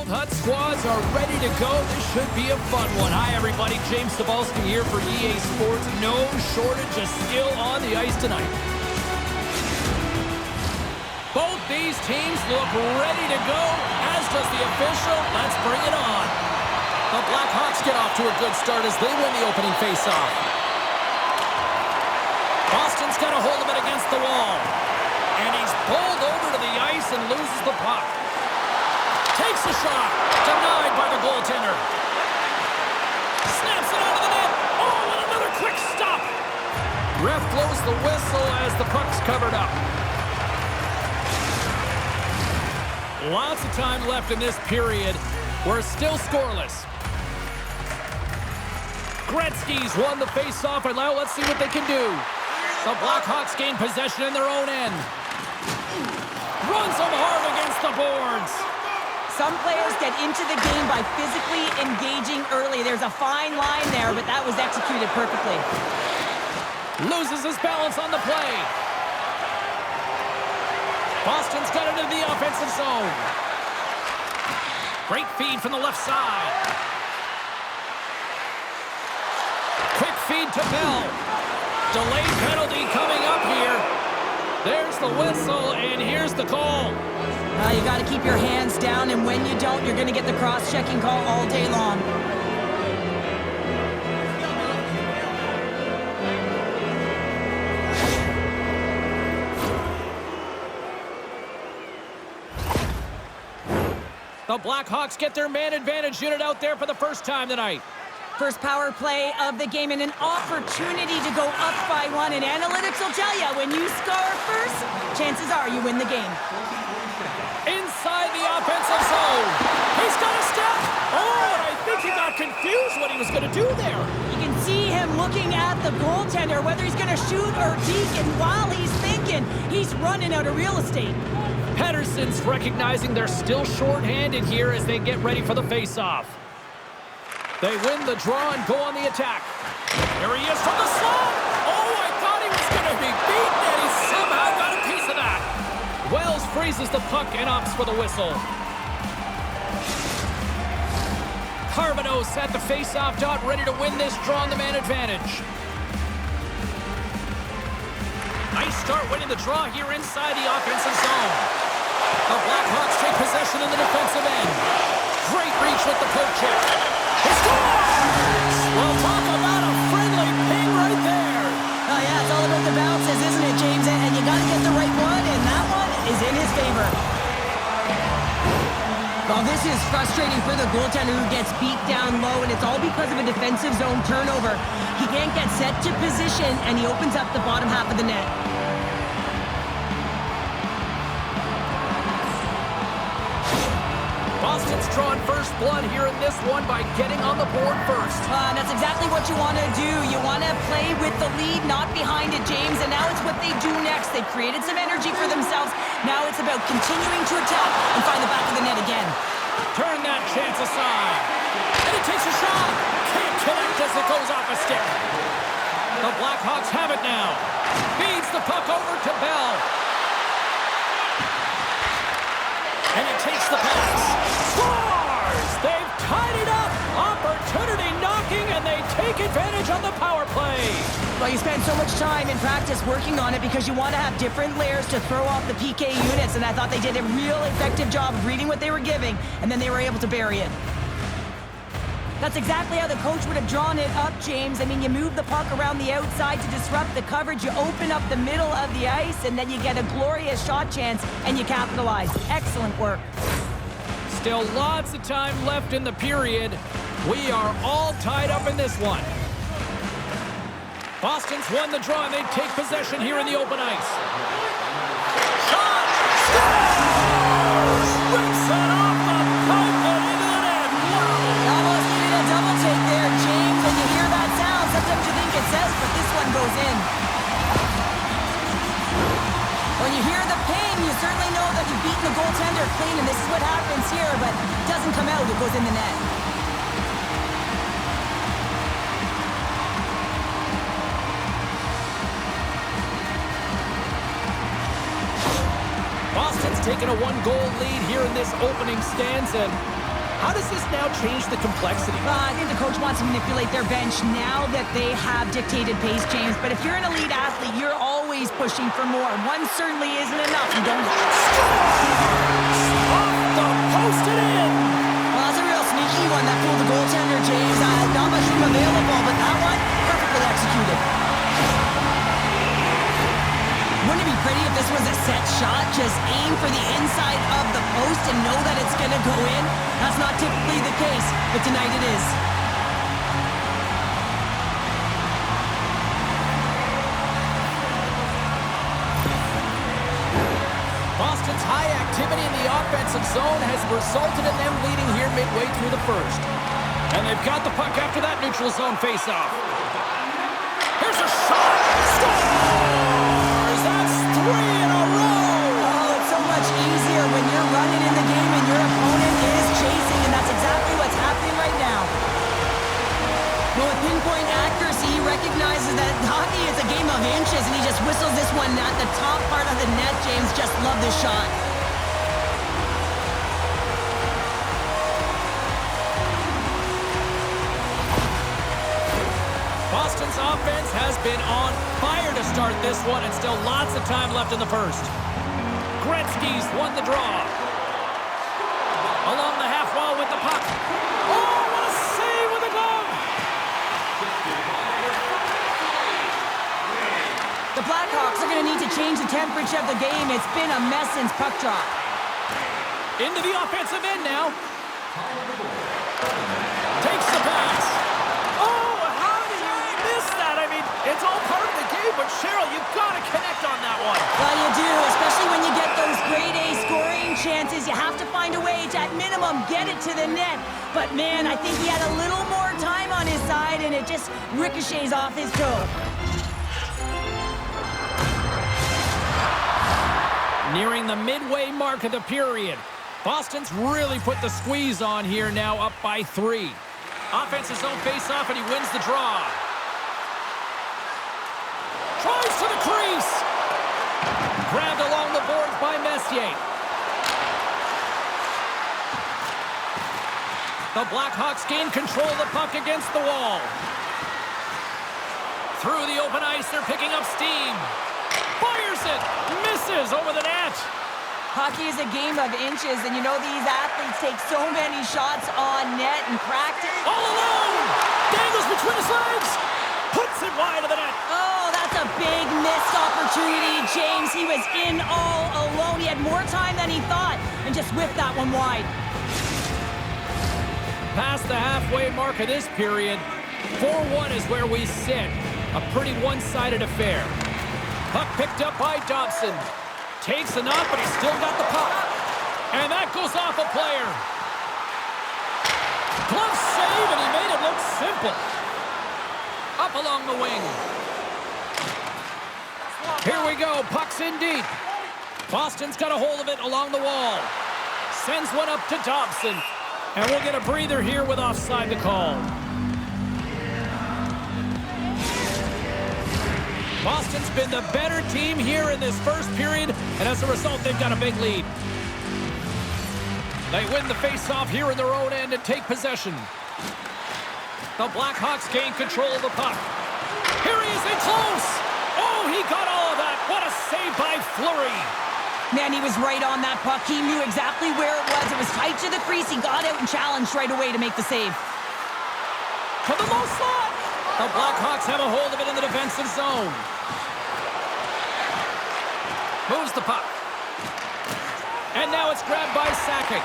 Both Hut squads are ready to go. This should be a fun one. Hi, everybody. James Cebulski here for EA Sports. No shortage of skill on the ice tonight. Both these teams look ready to go, as does the official. Let's bring it on. The Blackhawks get off to a good start as they win the opening faceoff. Boston's got a hold of it against the wall. And he's pulled over to the ice and loses the puck. Takes a shot. Denied by the goaltender. Snaps it out of the net. Oh, and another quick stop. Ref blows the whistle as the puck's covered up. Lots of time left in this period. We're still scoreless. Gretzky's won the faceoff, and now let's see what they can do. The Blackhawks gain possession in their own end. Runs them hard against the boards. Some players get into the game by physically engaging early. There's a fine line there, but that was executed perfectly. Loses his balance on the play. Boston's got it into the offensive zone. Great feed from the left side. Quick feed to Bell. Delayed penalty coming up here. There's the whistle, and here's the call. You got to keep your hands down, and when you don't, you're going to get the cross-checking call all day long. The Blackhawks get their man advantage unit out there for the first time tonight. First power play of the game and an opportunity to go up by one. And analytics will tell you, when you score first, chances are you win the game. Inside the offensive zone. He's got a step. Oh, and I think he got confused what he was going to do there. You can see him looking at the goaltender, whether he's going to shoot or deke. And while he's thinking, he's running out of real estate. Pettersson's recognizing they're still short-handed here as they get ready for the face-off. They win the draw and go on the attack. Here he is from the slot. Oh, I thought he was going to be beaten, and he somehow got a piece of that. Wells freezes the puck and opts for the whistle. Carbonos at the face-off dot, ready to win this draw on the man advantage. Nice start winning the draw here inside the offensive zone. The Blackhawks take possession in the defensive end. Great reach with the poke check. He scores! Well, talk about a friendly ping right there. Oh, yeah, it's all about the bounces, isn't it, James? And you got to get the right one, and that one is in his favor. Well, this is frustrating for the goaltender who gets beat down low, and it's all because of a defensive zone turnover. He can't get set to position, and he opens up the bottom half of the net. Boston's drawn first blood here in this one by getting on the board first. That's exactly what you want to do. You want to play with the lead, not behind it, James. And now it's what they do next. They've created some energy for themselves. Now it's about continuing to attack and find the back of the net again. Turn that chance aside. And he takes a shot. Can't connect as it goes off a stick. The Blackhawks have it now. Feeds the puck over to Bell. And he takes the pass. Scores! They've tied it up. Opportunity knocking, and they take advantage on the power play. Well, you spend so much time in practice working on it because you want to have different layers to throw off the PK units, and I thought they did a real effective job of reading what they were giving, and then they were able to bury it. That's exactly how the coach would have drawn it up, James. I mean, you move the puck around the outside to disrupt the coverage, you open up the middle of the ice, and then you get a glorious shot chance, and you capitalize. Excellent work. Still lots of time left in the period. We are all tied up in this one. Boston's won the draw, and they take possession here in the open ice. Shot! Scores! Rips it off the pipe and into the net. You almost needed a double take there, James. When you hear that sound, sometimes you think it's out, but this one goes in. When you hear the ping, you certainly know that you've beaten the goaltender clean, and this is what happens here, but it doesn't come out, it goes in the net. Boston's taken a one-goal lead here in this opening stanza. How does this now change the complexity? I think the coach wants to manipulate their bench now that they have dictated pace, James. But if you're an elite athlete, you're always pushing for more. One certainly isn't enough. You don't have off the post and in. Well, that's a real sneaky one that fooled the goaltender, James. Not much room available, but that one, perfectly executed. Wouldn't it be pretty if this was a set shot? Just aim for the inside of the post and know that it's going to go in? That's not typically the case, but tonight it is. Boston's high activity in the offensive zone has resulted in them leading here midway through the first. And they've got the puck after that neutral zone faceoff. Here's a shot! Scores! That's 3 in a row! Oh, it's so much easier when you're running in the game and your opponent is chasing, and that's exactly what's happening right now. Well, with pinpoint accuracy, he recognizes that hockey is a game of inches, and he just whistles this one at the top part of the net. James just loved this shot. Boston's offense has been on fire to start this one, and still lots of time left in the first. Gretzky's won the draw. Along the half wall with the puck. Oh, what a save with the glove! The Blackhawks are going to need to change the temperature of the game. It's been a mess since puck drop. Into the offensive end now. Takes the pass. Oh, how did you miss that? I mean, it's all part of the game, but Cheryl, you've got to connect on that one. Well, you do, especially when you get those grade A scoring chances. You have to find a way to, at minimum, get it to the net. But, man, I think he had a little more time on his side, and it just ricochets off his toe. Nearing the midway mark of the period. Boston's really put the squeeze on here now, up by 3. Offensive zone face-off, and he wins the draw. Tries to the crease. Grabbed along the boards by Messier. The Blackhawks gain control of the puck against the wall. Through the open ice, they're picking up steam. Fires it! Misses over the net! Hockey is a game of inches, and you know these athletes take so many shots on net in practice. All alone! Dangles between his legs! Puts it wide of the net! Oh, that's a big missed opportunity, James. He was in all alone. He had more time than he thought, and just whipped that one wide. Past the halfway mark of this period, 4-1 is where we sit. A pretty one-sided affair. Puck picked up by Dobson. Takes a knock, but he's still got the puck. And that goes off a player. Glove save, and he made it look simple. Up along the wing. Here we go. Puck's in deep. Boston's got a hold of it along the wall. Sends one up to Dobson. And we'll get a breather here with offside to call. Boston's been the better team here in this first period, and as a result, they've got a big lead. They win the face-off here in their own end and take possession. The Blackhawks gain control of the puck. Here he is in close. Oh, he got all of that. What a save by Fleury. Man, he was right on that puck. He knew exactly where it was. It was tight to the crease. He got out and challenged right away to make the save. To the low slot. The Blackhawks have a hold of it in the defensive zone. Moves the puck. And now it's grabbed by Sakic.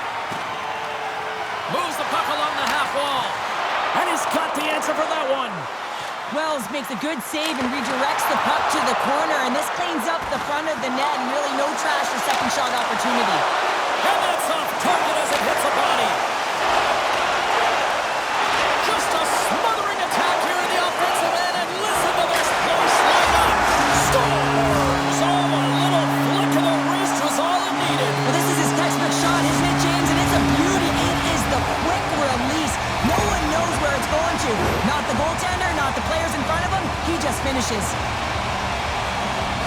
Moves the puck along the half wall. And he's got the answer for that one. Wells makes a good save and redirects the puck to the corner, and this cleans up the front of the net, and really no trash for second shot opportunity. And that's off target as it hits the body. Just a smothering attack here in the offensive end, and listen to this place line up. Scores! Oh, a little flick of the wrist was all it needed. Well, this is his textbook shot, isn't it, James? And it's a beauty. It is the quick release. No one knows where it's going to. Not the goaltender, not the players in front of him. He just finishes.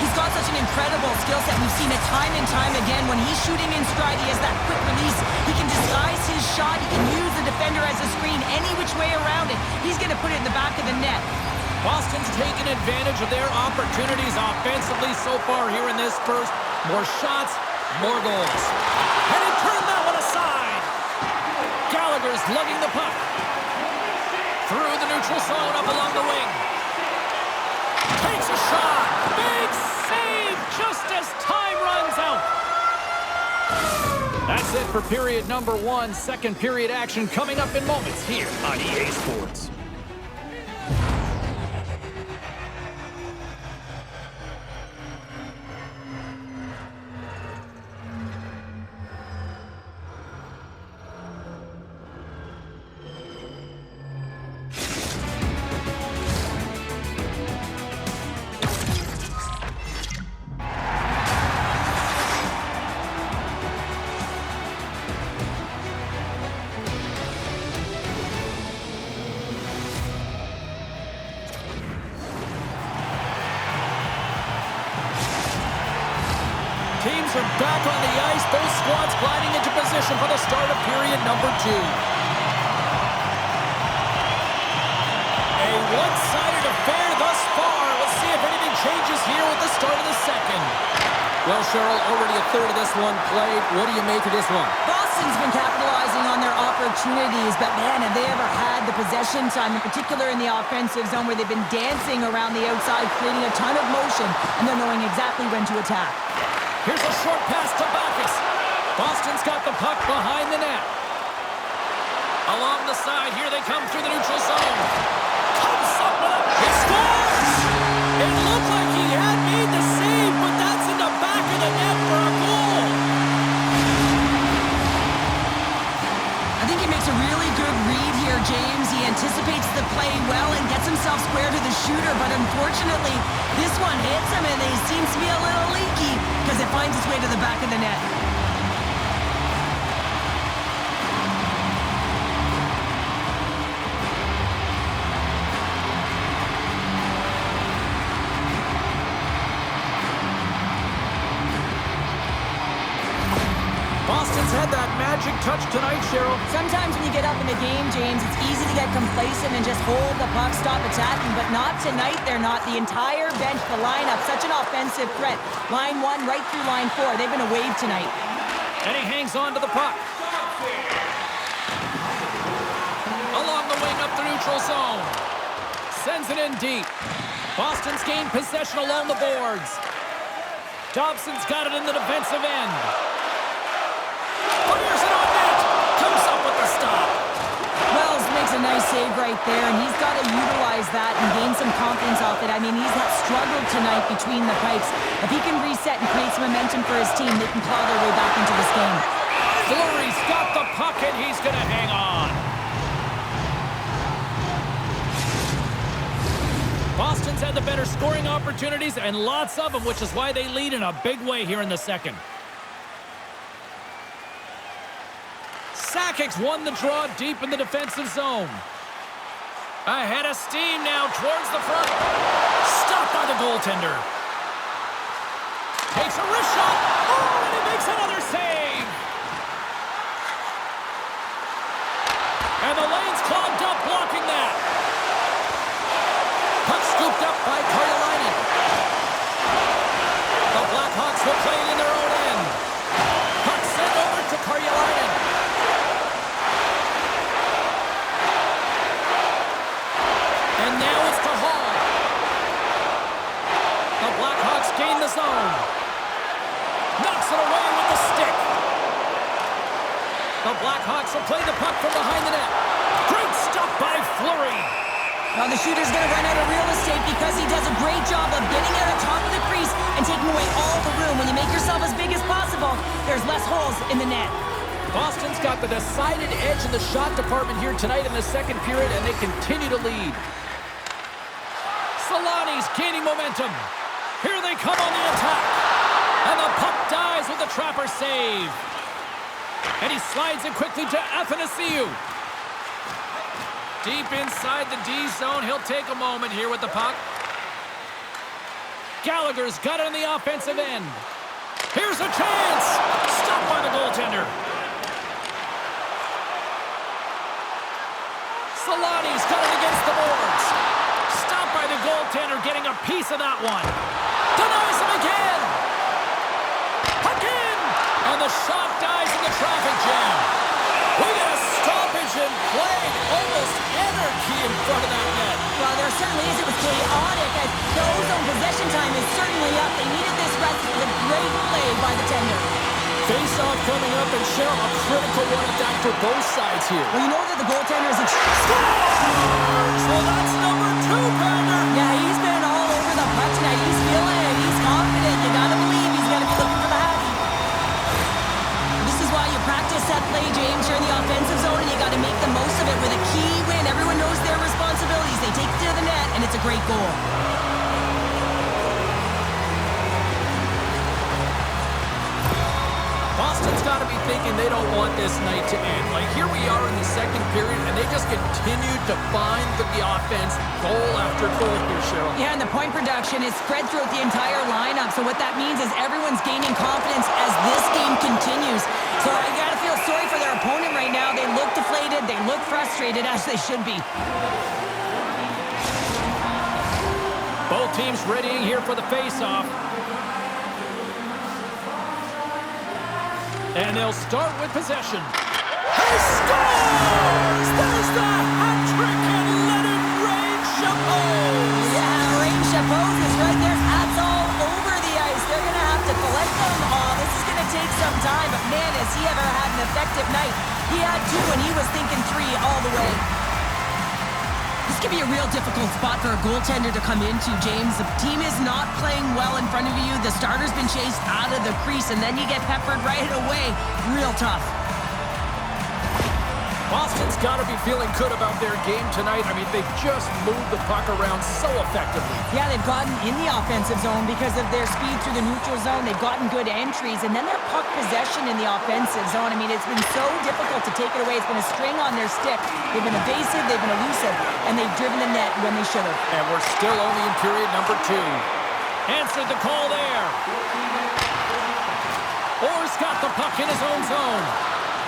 He's got such an incredible skill set. We've seen it time and time again. When he's shooting in stride, he has that quick release. He can disguise his shot. He can use the defender as a screen any which way around it. He's going to put it in the back of the net. Boston's taken advantage of their opportunities offensively so far here in this first. More shots, more goals. And he turned that one aside. Gallagher's lugging the puck. Through the neutral zone, up along the wing. Takes a shot. Big save just as time runs out. That's it for period number 1. Second period action coming up in moments here on EA Sports. Teams are back on the ice. Both squads gliding into position for the start of period number 2. A one-sided affair thus far. Let's see if anything changes here with the start of the second. Well, Cheryl, already a third of this one played. What do you make of this one? Boston's been capitalizing on their opportunities, but man, have they ever had the possession time, in particular in the offensive zone, where they've been dancing around the outside, creating a ton of motion, and they're knowing exactly when to attack. Here's a short pass to Bacchus. Boston's got the puck behind the net. Along the side, here they come through the neutral zone. Comes up with it. He scores! It looked like he had made the save, but that's in the back of the net for a goal. I think he makes a really good read here, James. He anticipates the play well and gets himself square to the shooter, but unfortunately, this one hits him and he seems to be a little leaky because it finds its way to the back of the net. Boston's had that magic touch tonight, Cheryl. Sometimes when you get up in a game, James, it's easy to get complacent and just hold the puck, stop attacking, but not tonight. They're not. The entire bench, the lineup, such an offensive threat. Line 1 right through line 4. They've been a wave tonight. And he hangs on to the puck. Along the wing up the neutral zone. Sends it in deep. Boston's gained possession along the boards. Dobson's got it in the defensive end. Fires it on net. Comes up with the stop. Wells makes a nice save right there, and he's got to utilize that and gain some confidence off it. I mean, he's had struggled tonight between the pipes. If he can reset and create some momentum for his team, they can claw their way back into this game. Fleury's got the puck, and he's going to hang on. Boston's had the better scoring opportunities, and lots of them, which is why they lead in a big way here in the second. Sakic's won the draw deep in the defensive zone. Ahead of steam now towards the front. Stopped by the goaltender. Takes a wrist shot. Oh, and he makes another save. And the lane's clogged up, blocking that. Puck scooped up by Karjalainen. The Blackhawks will play it in their own end. Puck sent over to Karjalainen. And now it's to Hall. The Blackhawks gain the zone. Knocks it away with the stick. The Blackhawks will play the puck from behind the net. Great stop by Fleury. Well, the shooter's going to run out of real estate because he does a great job of getting out of top of the crease and taking away all the room. When you make yourself as big as possible, there's less holes in the net. Boston's got the decided edge in the shot department here tonight in the second period, and they continue to lead. Solani's gaining momentum. Here they come on the attack. And the puck dies with the trapper save. And he slides it quickly to Athanasiou. Deep inside the D zone. He'll take a moment here with the puck. Gallagher's got it on the offensive end. Here's a chance. Stopped by the goaltender. Solani's got it against the boards. Stopped by the goaltender, getting a piece of that one. Denies him again. Puck in. And the shot dies in the traffic jam. We got a stoppage in play. Almost anarchy in front of that net. Well, there certainly is. It was chaotic. As the ozone possession time is certainly up. They needed this rest with a great play by the tender. Face-off coming up, and Cheryl, a critical one at that for both sides here. Well, you know that the goaltender is... Scores! Well, that's number 2, Brandon. Yeah, he's been all over the puck tonight. He's feeling it. He's confident. You gotta believe he's gonna be looking for the happy. This is why you practice that play, James. You're in the offensive zone, and you gotta make the most of it with a key win. Everyone knows their responsibilities. They take it to the net, and it's a great goal. Boston's got to be thinking they don't want this night to end. Like, here we are in the second period, and they just continue to find the offense goal after goal here, Cheryl. Yeah, and the point production is spread throughout the entire lineup. So what that means is everyone's gaining confidence as this game continues. So I got to feel sorry for their opponent right now. They look deflated. They look frustrated, as they should be. Both teams readying here for the face-off. And they'll start with possession. He scores! There's the hat trick, and let it rain Chapeau! Yeah, rain Chapeau is right there. Hats all over the ice. They're going to have to collect them all. This is going to take some time, but man, has he ever had an effective night. He had 2, and he was thinking 3 all the way. This could be a real difficult spot for a goaltender to come into, James. The team is not playing well in front of you. The starter's been chased out of the crease, and then you get peppered right away. Real tough. Boston's got to be feeling good about their game tonight. I mean, they've just moved the puck around so effectively. Yeah, they've gotten in the offensive zone because of their speed through the neutral zone. They've gotten good entries, and then their puck possession in the offensive zone. I mean, it's been so difficult to take it away. It's been a string on their stick. They've been evasive, they've been elusive, and they've driven the net when they should have. And we're still only in period number 2. Answered the call there. Orr's got the puck in his own zone.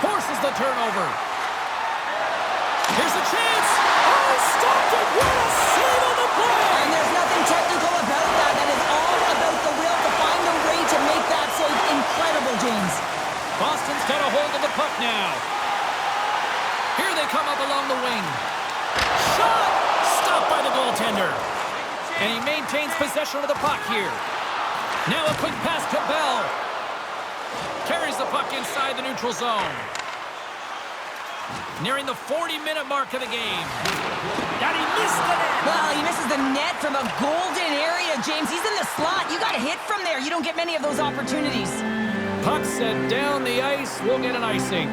Forces the turnover. Here's a chance. Oh, stopped it. What a save on the play. And there's nothing technical about that. That is all about the will to find a way to make that save. Incredible, James. Boston's got a hold of the puck now. Here they come up along the wing. Shot! Stopped by the goaltender. And he maintains possession of the puck here. Now a quick pass to Bell. Carries the puck inside the neutral zone. Nearing the 40-minute mark of the game. And he missed the net. Well, he misses the net from a golden area, James. He's in the slot. You got to hit from there. You don't get many of those opportunities. Puck sent down the ice. We'll get an icing.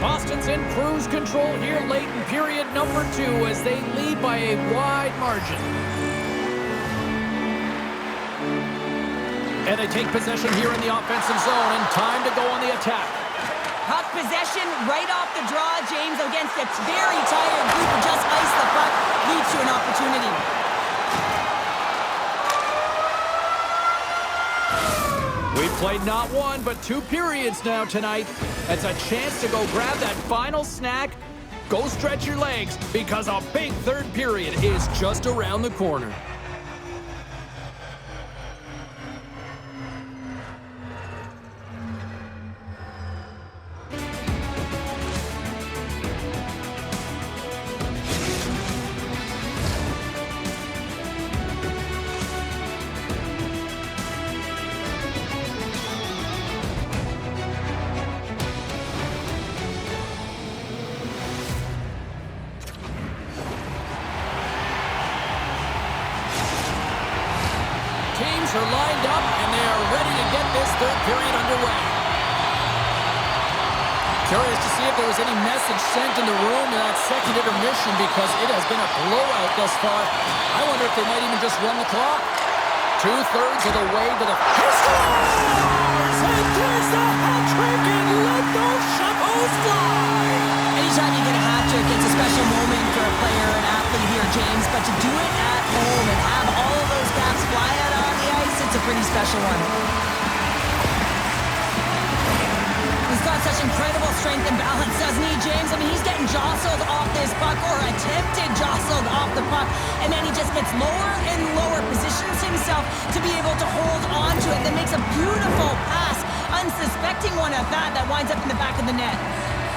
Boston's in cruise control here late in period number 2 as they lead by a wide margin. And they take possession here in the offensive zone, and time to go on the attack. Puck possession right off the draw, James, against a very tired group who just iced the puck, leads to an opportunity. We've played not 1, but 2 periods now tonight. That's a chance to go grab that final snack. Go stretch your legs, because a big third period is just around the corner. Teams are lined up, and they are ready to get this third period underway. Curious to see if there was any message sent in the room in that second intermission, because it has been a blowout thus far. I wonder if they might even just run the clock. 2/3 of the way to the... He scores! And there's the hat trick, and let those Chapeaus fly! Anytime you get a hat trick, it's a special moment for a player, an athlete here, James. But to do it at home and have all of those caps fly out on the ice, it's a pretty special one. He's got such incredible strength and balance, doesn't he, James? I mean, he's getting jostled off this puck, or attempted jostled off the puck, and then he just gets lower and lower, positions himself to be able to hold on to it, then makes a beautiful pass, unsuspecting one at that winds up in the back of the net.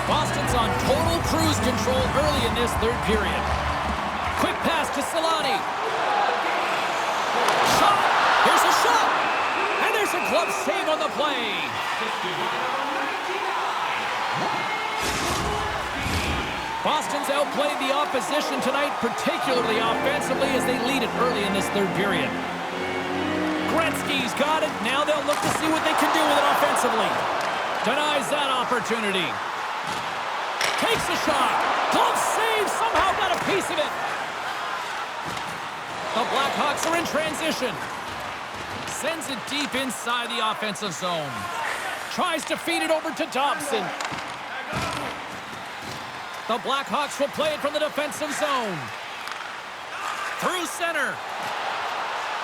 Boston's on total cruise control early in this third period. Quick pass to Solani. Shot! Here's a shot! And there's a glove save on the play. Boston's outplayed the opposition tonight, particularly offensively, as they lead it early in this third period. Gretzky's got it. Now they'll look to see what they can do with it offensively. Denies that opportunity. Takes a shot. Glove save. Somehow got a piece of it. The Blackhawks are in transition. Sends it deep inside the offensive zone. Tries to feed it over to Dobson. The Blackhawks will play it from the defensive zone. Through center.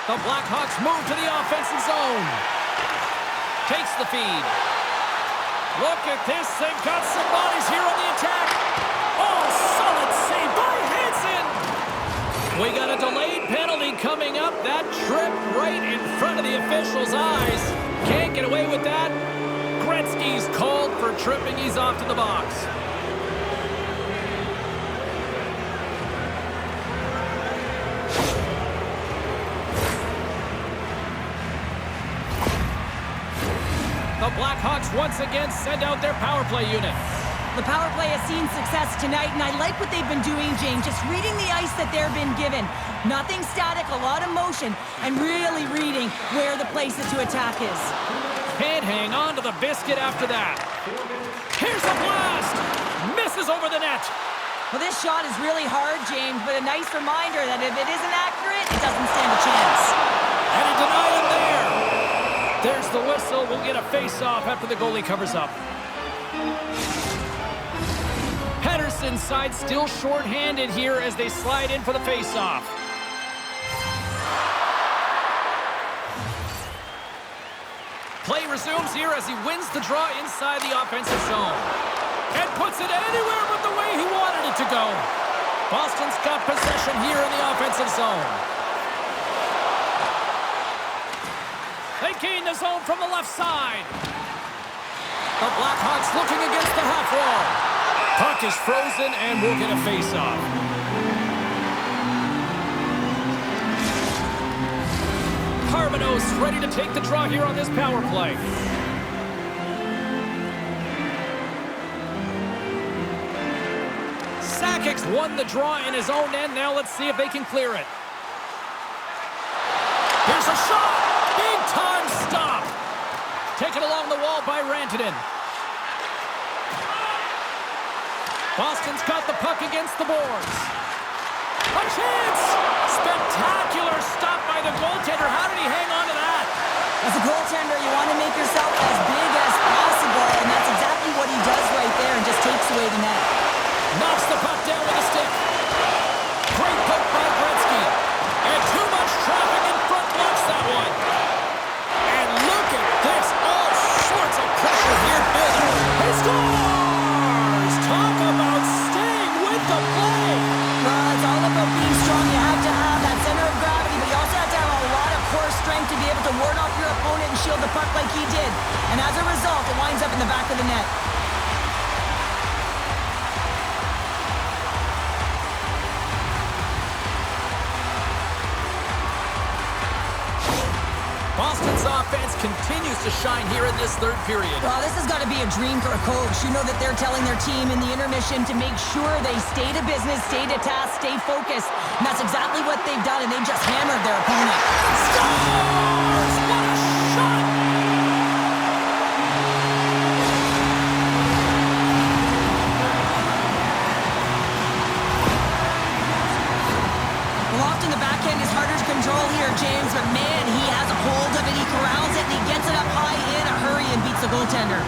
The Blackhawks move to the offensive zone. Takes the feed. Look at this. They've got some bodies here on the attack. Oh, solid save by Hansen. We got a delayed penalty coming up. That tripped right in front of the official's eyes. Can't get away with that. Gretzky's called for tripping. He's off to the box. The Blackhawks once again send out their power play unit. The power play has seen success tonight, and I like what they've been doing, James. Just reading the ice that they've been given. Nothing static, a lot of motion, and really reading where the places to attack is. Can't hang on to the biscuit after that. Here's a blast! Misses over the net. Well, this shot is really hard, James, but a nice reminder that if it isn't accurate, it doesn't stand a chance. And he denied him there. There's the whistle. We'll get a face-off after the goalie covers up. Pettersson's side still short-handed here as they slide in for the face-off. Play resumes here as he wins the draw inside the offensive zone. And puts it anywhere but the way he wanted it to go. Boston's got possession here in the offensive zone. They gain the zone from the left side. The Blackhawks looking against the half wall. Puck is frozen and we'll get a face-off. Carbonos ready to take the draw here on this power play. Sakic's won the draw in his own end. Now let's see if they can clear it. Here's a shot. Big time stop. Taken along the wall by Rantanen. Boston's got the puck against the boards. A chance! Spectacular stop by the goaltender. How did he hang on to that? As a goaltender, you want to make yourself as big as possible, and that's exactly what he does right there and just takes away the net. Knocks the puck down with a stick. Great poke by Gretzky. And too much traffic in front blocks that one. And look at this. All sorts of pressure here building. He scores! Talk about staying with the play. Well, it's all about being strong. You have to have that center of gravity, but you also have to have a lot of core strength to be able to ward off your opponent and shield the puck like he did. And as a result, it winds up in the back of the net. Boston's offense continues to shine here in this third period. Well, this has got to be a dream for a coach. You know that they're telling their team in the intermission to make sure they stay to business, stay to task, stay focused. And that's exactly what they've done, and they've just hammered their opponent. Scores! What a shot! Well, often the backhand is harder to control here, James, but man, he has a hold of it, he corrals it, and he gets it up high in a hurry and beats the goaltender.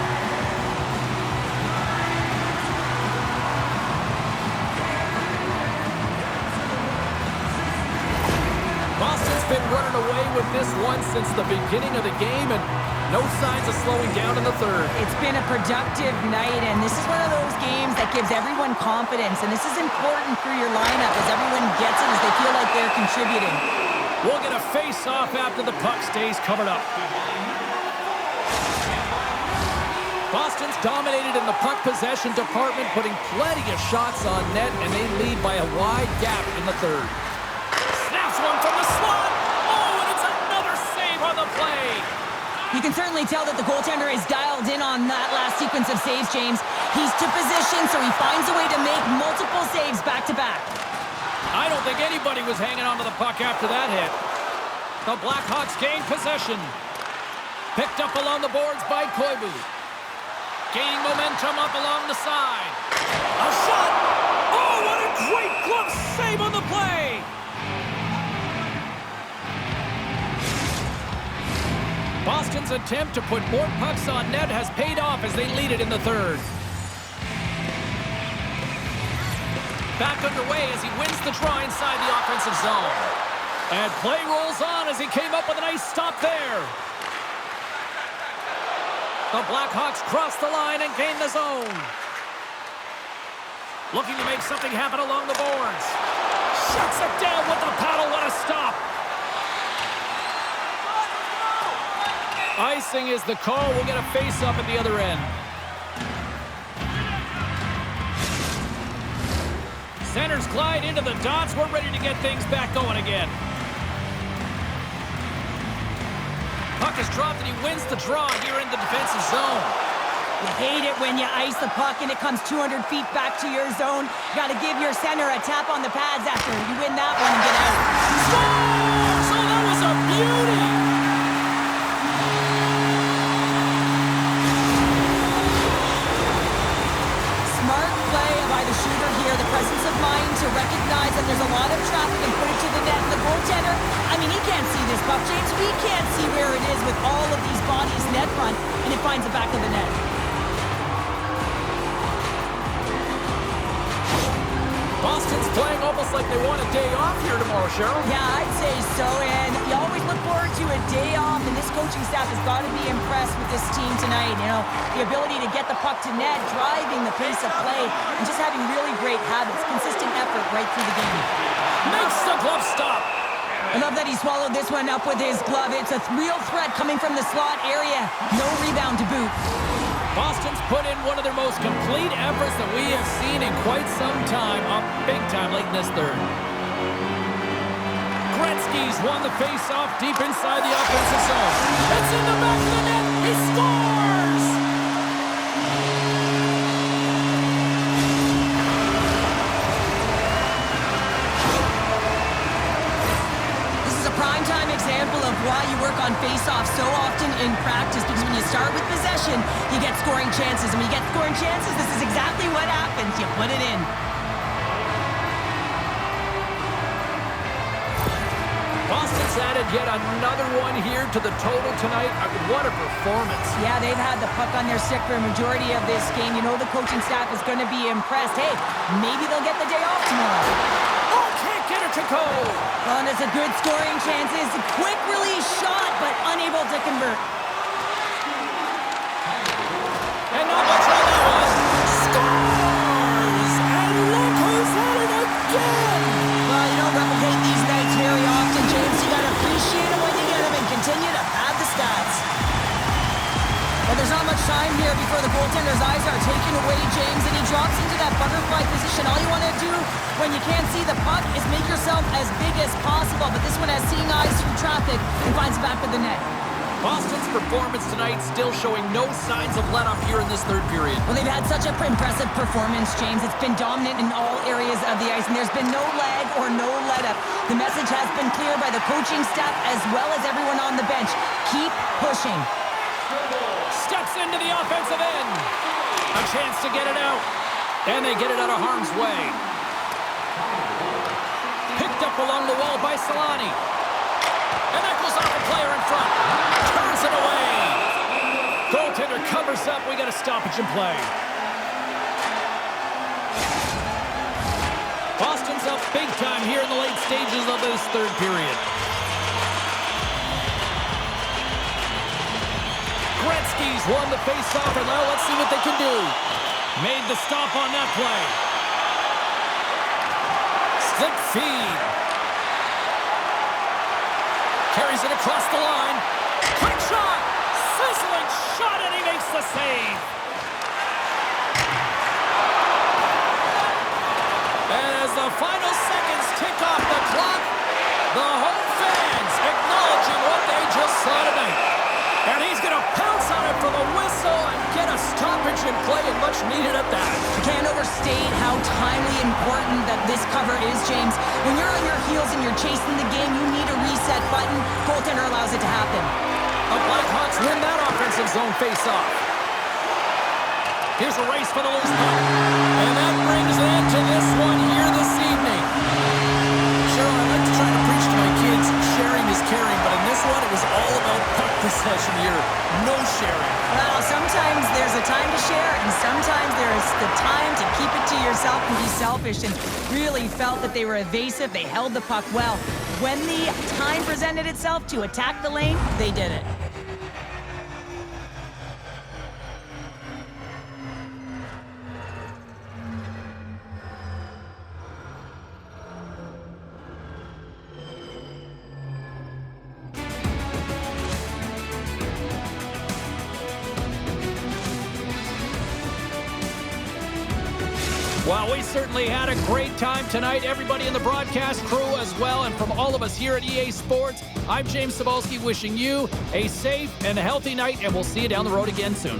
Boston's been running away with this one since the beginning of the game, and no signs of slowing down in the third. It's been a productive night, and this is one of those games that gives everyone confidence, and this is important for your lineup as everyone gets it, as they feel like they're contributing. We'll get a face-off after the puck stays covered up. Boston's dominated in the puck possession department, putting plenty of shots on net, and they lead by a wide gap in the third. Snaps one from the slot. Oh, and it's another save on the play. You can certainly tell that the goaltender is dialed in on that last sequence of saves, James. He's to position, so he finds a way to make multiple saves back-to-back. I don't think anybody was hanging on to the puck after that hit. The Blackhawks gain possession. Picked up along the boards by Koivu. Gaining momentum up along the side. A shot! Oh, what a great glove save on the play! Boston's attempt to put more pucks on net has paid off as they lead it in the third. Back underway as he wins the draw inside the offensive zone. And play rolls on as he came up with a nice stop there. The Blackhawks cross the line and gain the zone. Looking to make something happen along the boards. Shuts it down with the paddle. What a stop. Icing is the call. We'll get a face-up at the other end. Centers glide into the dots. We're ready to get things back going again. Puck is dropped and he wins the draw here in the defensive zone. You hate it when you ice the puck and it comes 200 feet back to your zone. You got to give your center a tap on the pads after you win that one and get out. Scores! Oh, that was a beauty! Smart play by the shooter here. The presence of mind to recognize that there's a lot of traffic and put it to the net. And the goaltender, I mean, he can't see this puck, James. We can't see where it is with all of these bodies net front, and it finds the back of the net. Boston's playing almost like they want a day off here tomorrow, Cheryl. Yeah, I'd say so, and you always look forward to a day off, and this coaching staff has got to be impressed with this team tonight. You know, the ability to get the puck to net, driving the pace of play, and just having really great habits, consistent effort right through the game. Makes the glove stop. I love that he swallowed this one up with his glove. It's a real threat coming from the slot area. No rebound to boot. Boston's put in one of their most complete efforts that we have seen in quite some time, up big time late in this third. Gretzky's won the face-off deep inside the offensive zone. It's in the back of the net. He scores! This is a prime-time example of why you work on face-off so often in practice, because when you start with possession, you get scoring chances. And when you get scoring chances, this is exactly what happens. You put it in. Boston's added yet another one here to the total tonight. What a performance. Yeah, they've had the puck on their stick for a majority of this game. You know the coaching staff is going to be impressed. Hey, maybe they'll get the day off tomorrow. Oh, can't get it to go. Well, and it's a good scoring chance. It's a quick release shot, but unable to convert. And not much on that one. Scores! And look who's at it again! Well, you don't replicate these nights very often, James. You got to appreciate them when you get them and continue to pad the stats. Well, there's not much time here before the goaltender's eyes are taken away, James, and he drops into that butterfly position. All you want to do when you can't see the puck is make yourself as big as possible, but this one has seeing eyes through traffic and finds the back of the net. Boston's performance tonight still showing no signs of let-up here in this third period. Well, they've had such a impressive performance, James. It's been dominant in all areas of the ice, and there's been no lag or no let-up. The message has been clear by the coaching staff as well as everyone on the bench. Keep pushing. Steps into the offensive end. A chance to get it out. And they get it out of harm's way. Picked up along the wall by Solani. And that goes off the player in front. Turns it away. Goaltender covers up. We got a stoppage in play. Boston's up big time here in the late stages of this third period. won the face-off, and now let's see what they can do. Made the stop on that play. Slip feed. Carries it across the line. Quick shot! Sizzling shot, and he makes the save. And as the final seconds tick off the clock, the home fans acknowledging what they just saw tonight. And he's going to pounce on it for the whistle and get a stoppage in play, and much needed at that. You can't overstate how timely important that this cover is, James. When you're on your heels and you're chasing the game, you need a reset button. Goaltender allows it to happen. The Blackhawks win that offensive zone face-off. Here's a race for the loose puck. And that brings an end to this one here this evening. Cheryl, I like to try to preach to my kids, sharing is caring, but in this one, it was all about puck possession here. No sharing. Well, sometimes there's a time to share, and sometimes there's the time to keep it to yourself and be selfish, and really felt that they were evasive. They held the puck well. When the time presented itself to attack the lane, they did it. Well, we certainly had a great time tonight. Everybody in the broadcast crew as well. And from all of us here at EA Sports, I'm James Cebulski wishing you a safe and healthy night, and we'll see you down the road again soon.